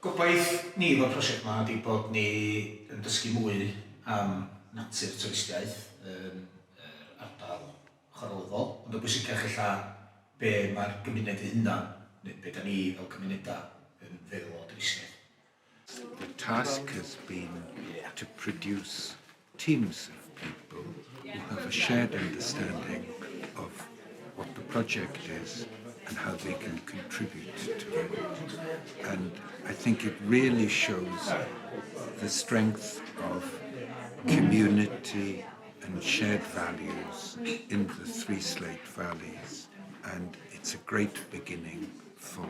Gobaith ni o'r prosiect yma ydy bod ni yn dysgu mwy am natur twristiaeth ardal chwarelydol, ond o bwysicach ella be mae'r gymuned ei hunan, neu be da ni fel cymunedau yn feddwl o twristiaeth. The task has been to produce teams of people who have a shared understanding of what the project is and how they can contribute to it. And I think it really shows the strength of community and shared values in the three Slate Valleys, and it's a great beginning for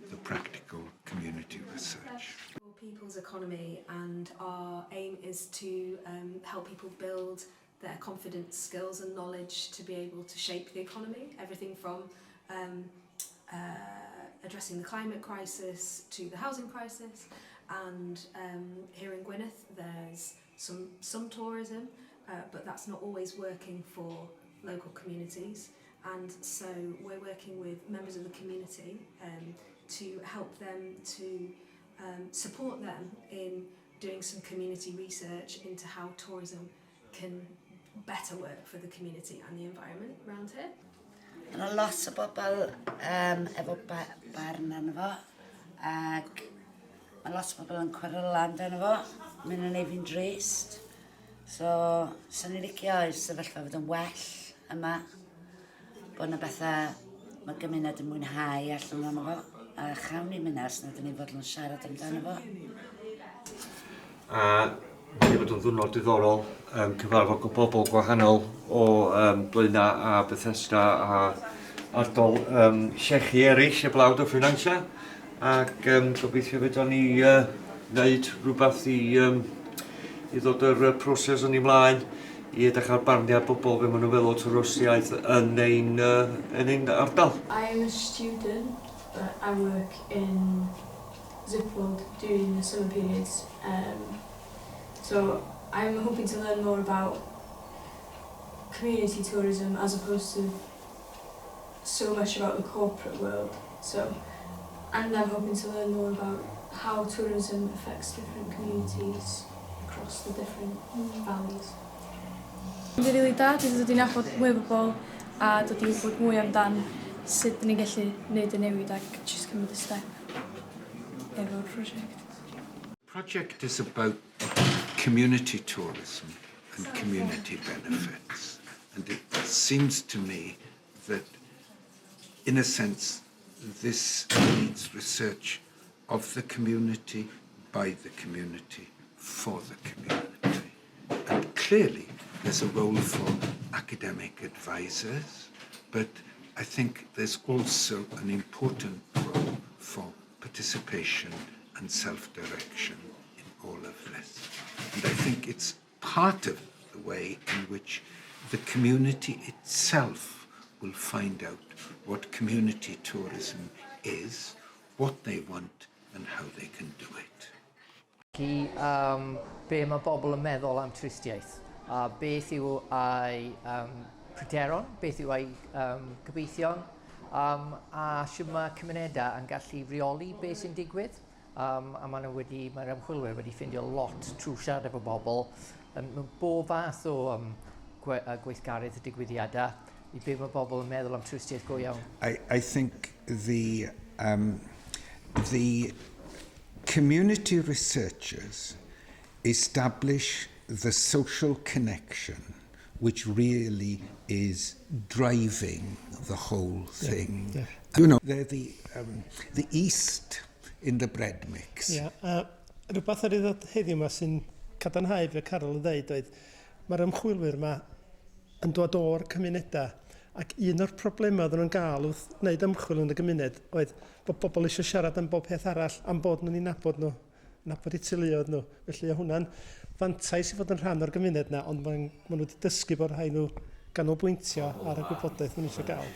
the practical community research. People's economy, and our aim is to help people build their confidence, skills and knowledge to be able to shape the economy, everything from addressing the climate crisis to the housing crisis. And here in Gwynedd there's some tourism, but that's not always working for local communities, and so we're working with members of the community to help them to support them in doing some community research into how tourism can better work for the community and the environment around here. Yna lot o bobl efo barn arno fo, ac mae lot o bobl yn cwarela amdano fo, mae'n yn ei fi'n drist. So, sy'n ni'n licio o'r sefyllfa fod yn well yma, bod yna bethau mae gymuned yn mwynhau allan arno fo, a chawn ni mynd ers nad ni'n fod yn siarad amdano fo. A wedi bod yn ddwrnod diddorol, cyfarfod o bobl gwahanol o Blaena a Bethesda a ardal llechi eraill y blawd o Ffynansia, ac gobeithio fydda ni wneud rhywbeth i ddod yr proses yn ei mlaen i edrych ar barniad bobl fe maen nhw fel o twristiaeth yn ein ardal. I am a student, but I work in Zipworld during the summer periods. So I'm hoping to learn more about community tourism as opposed to so much about the corporate world. And I'm hoping to learn more about how tourism affects different communities across the different valleys. Mae'n rili da, dwi wedi nabod mwy o bobl a dod i wybod mwy amdan sut ni'n gallu gwneud y newid ac jyst cymryd y step efo'r prosiect. The project is about community tourism and community benefits, and it seems to me that, in a sense, this needs research of the community, by the community, for the community. And clearly there's a role for academic advisors, but I think there's also an important role for participation and self-direction in all of this. And I think it's part of the way in which the community itself will find out what community tourism is, what they want, and how they can do it. Be mae bobl yn meddwl am twristiaeth, a beth yw ei pryderon, beth yw ei gobeithion, a sy'n mae cymunedau yn gallu reoli beth sy'n digwydd. A mae'r ymchwilwyr wedi ffindio lot trwy siarad efo bobl, mewn bob fath o gweithgaredd y digwyddiadau, I be mae bobl yn meddwl am twristiaeth go iawn. I think the community researchers establish the social connection which really is driving the whole thing. Yeah. You know, they're the yeast in the bread mix. Rhywbeth ar ei ddod heddiw yma sy'n cadarnhau fe Carol yn dweud oedd mae'r ymchwilwyr yma yn dod o'r cymunedau, ac un o'r problemau oedden nhw'n gael wrth wneud ymchwil yn y gymuned oedd bod bobl eisiau siarad am bob peth arall am bod nhw'n ei nabod nhw, nabod eu teuluoedd nhw. Felly hwnna'n fantais I fod yn rhan o'r gymuned yna, ond maen nhw wedi dysgu bod rhaid nhw ganolbwyntio ar y gwybodaeth nhw'n eisiau gael.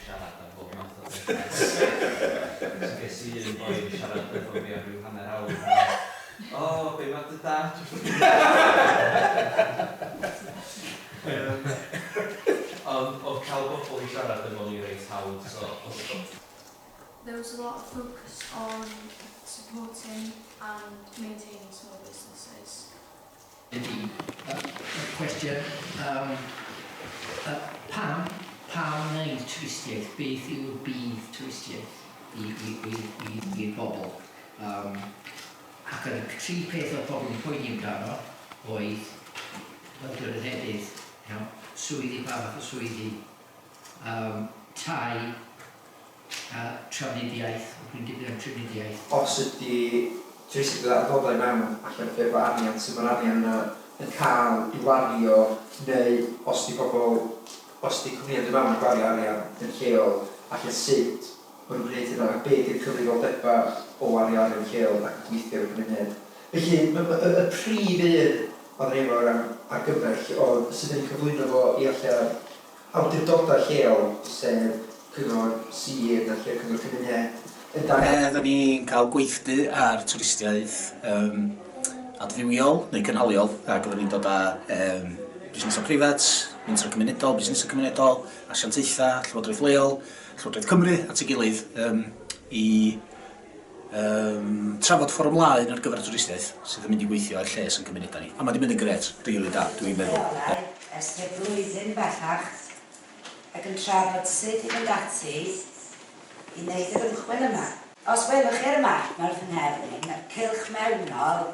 Ges I un boi siarad efo fi am ryw hanner awr. O, be mae dy dad? Ond cael bobl I siarad efo ni reit hawdd. there was a lot of focus on supporting and maintaining small businesses. Ydy, cwestiwn, pam wneud twristiaeth? Beth yw'r bydd twristiaeth i'r bobl? Ac yr tri peth oedd pobl yn poeni amdano oedd, fel dweud yn hefyd, swyddi, pa fath o swyddi, tai, trafnidiaeth, trafnidiaeth. Os ydy twristiaeth yn ddod i mewn allan ffurf o arian, sy'n mae'r arian yn cael i wario, neu os di cwmnïau yn mewn yn gwario arian yn lleol, allan sydd maen nhw'n gwneud hynny, a beth yw'r cyfrifoldebau o wario arian lleol ac yn gweithio ar y gymuned. Felly, y prif un oedd yn efo argymell oedd sydd yn cyflwyno fo i allan awdurdodau lleol, sef cyngor sydd a lle cyngor cymuned. Oedden ni'n cael gweithdy ar twristiaeth adfywiol neu cynhaliol, ac oedden ni'n dod â busnes o prifat, mentro cymunedol, busnes o cymunedol, asiantaetha, llywodraeth leol, Llywodraeth Cymru at ei gilydd i trafod fforwm laen ar gyfer y twristiaeth sydd yn mynd i gweithio ar lles yn cymunedau ni. A mae wedi mynd yn gret, rili da, dwi'n meddwl. Ers blwyddyn bellach ac yn trafod sut i fynd ati i wneud yr ymchwil yma. Os welwch chi'r map mae'r fy mae'r cylch mewnol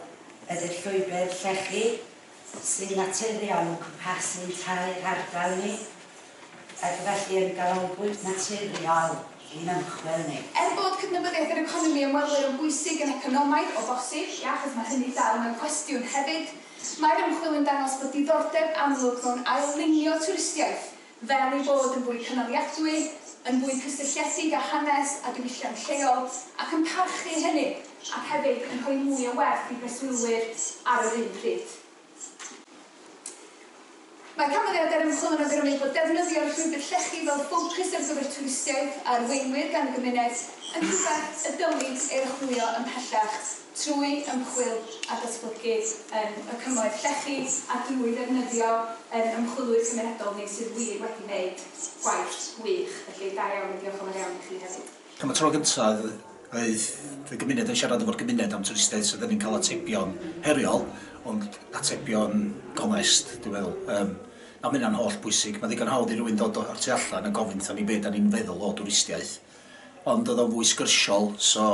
ydy'r llwybr llechi sy'n naturiol yn cwmpasu'n tair ardal ni ac felly yn ganolbwynt naturiol i'n ymchwil ni. Bod cydnabyddiaeth yr economi ymwelwyr yn bwysig yn economaidd o bosib, achos mae hynny dal mewn cwestiwn hefyd, mae'r ymchwil yn dangos bod diddordeb amlwg mewn ail-linio twristiaeth fel ei bod yn fwy cynaliadwy, yn fwy cysylltiedig â hanes a diwyllian lleol ac yn parchu hynny ac hefyd yn rhoi mwy o werth i breswylwyr ar yr un pryd. Mae canfyddiadau'r ymchwil yn awgrymu bod defnyddio'r llwybr llechi fel ffocus ar gyfer twristiaeth a arweinwyr gan y gymuned yn rhywbeth y dylid ei archwilio ymhellach trwy ymchwil a datblygu y cymoedd llechi a drwy ddefnyddio ymchwilwyr cymunedol ni sydd wir wedi gwneud gwaith gwych. Felly da iawn, diolch yn fawr iawn i chi hefyd. Am y tro gyntaf, oedd y gymuned yn siarad efo'r gymuned am twristiaeth sydd yn cael atebion heriol, ond atebion gonest, dwi'n meddwl. A mae hynna'n holl bwysig. Mae ddigon hawdd i rywun dod o'r tu allan a gofyn wrthon ni beth da ni'n feddwl o twristiaeth. Ond oedd o'n fwy sgyrsiol, so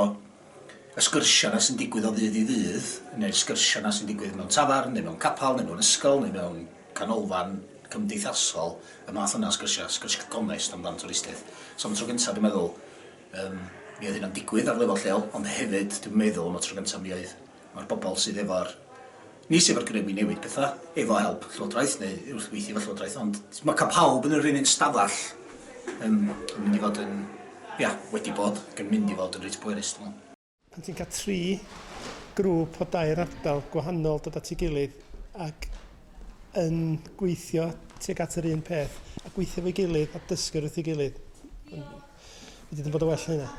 y sgyrsia na sy'n digwydd o ddydd i ddydd, neu'r sgyrsia na sy'n digwydd mewn tafarn, neu mewn capal, neu mewn ysgol, neu mewn canolfan cymdeithasol, y math yna sgyrsia gonest amdan twristiaeth. So am y tro gyntaf, dwi'n meddwl, mi oedd hynna'n digwydd ar lefel lleol, ond hefyd, dwi'n meddwl, am y tro gyntaf mi oedd mae'r bobl sydd efo'r ni sydd efo'r grymu newid pethau, efo help llywodraeth neu wrth weithio efo llywodraeth, ond mae cael pawb yn yr un stafall yn mynd i fod yn, wedi bod, ac yn mynd i fod yn reit pwerus. Pan ti'n cael 3 grŵp o 2 ardal gwahanol dod at ei gilydd ac yn gweithio tuag at yr un peth, a gweithio fo'i gilydd a dysgu wrth ei gilydd, wedi bod yn well na hynna.